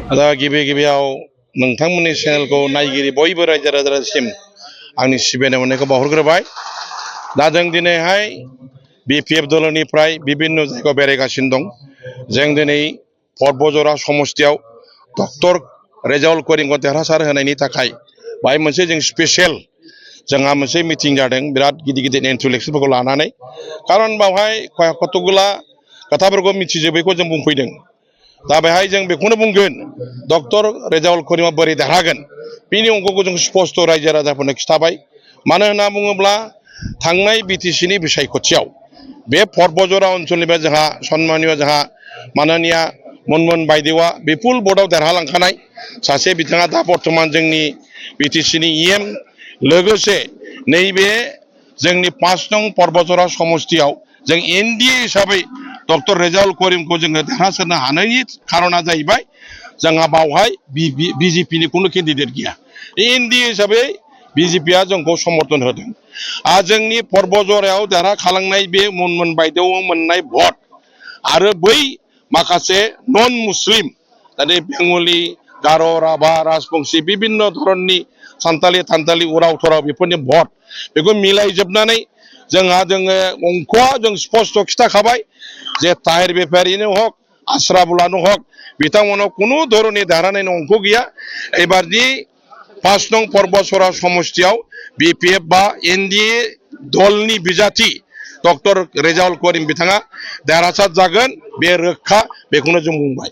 दा गिबि गिबियाव नोंथांमोननि चेनेलखौ नायगिरि बयबो रायजो राजासिम आंनि सिबिनाय मोननायखौ बावहरग्रोबाय। दा जों दिनैहाय बिपिएफ दलनिफ्राय बिभिन्न जायगायाव बेरायगासिनो दं। जों दिनै पर्बजरा समस्तियाव डक्टर रेजाउल करिमखौ देरहासार होनायनि थाखाय बाहाय मोनसे जों स्पेसियेल जोंहा मोनसे मिटिं जादों बिराद गिदिर गिदिर इन्टेलेक्सुवेलफोरखौ लानानै। खारन बावहाय कतगुला खोथाफोरखौ मिथिजोबैखौ जों बुंफैदों। दा बेहाय जों बेखौनो बुंगोन डक्टर रेजाउल करिमा बोरै देरहागोन बिनि अंकखौ जों स्पष्ट रायजो राजाफोरनो खिथाबाय। मानो होनना बुङोब्ला थांनाय बिटिसिनि बिसायख'थियाव बे पर्बजरा ओनसोलनिफ्राय जोंहा सन्मानिय जोंहा माननिया मनमोहन बायदेवा बिपुल भटआव देरहालांखानाय सासे बिथाङा दा बर्थमान जोंनि बिटिसिनि इएम लोगोसे नैबे जोंनि 5 नं पर्बजरा समस्तियाव जों एनडिए हिसाबै डक्टर रेजाउल करिमखौ जोङो देरहासारनो हानायनि खारना जाहैबाय जोंहा बावहाय बिजेपिनि खुनु केन्डिडेट गैया। एनडिए हिसाबै बिजेपिया जोंखौ समर्थन होदों। आरो जोंनि पर्बजरायाव देरहाखालांनाय बे मनमोहन बायदेव मोननाय भट आरो बै माखासे नन मुस्लिम जेरै बेंगलि गार' राभा राजबंसि बिभिन्न धरननि सान्थालि उराव थराव बेफोरनि भट बेखौ मिलायजोबनानै जोङो अंकआ जों स्पष्ट खिथाखाबाय जे ताहिर बेपारिनो हक आश्राफुलानो हक बिथांमोनाव खुनु धरननि देरहानायनि अंक गैया। एबारनि 5 नं पर्बजरा समस्तियाव बिपिएफ बा एनडिए दलनि बिजाथि डक्टर रेजाउल करिम बिथाङा देरहासार जागोन बे रोखा बेखौनो जों बुंबाय।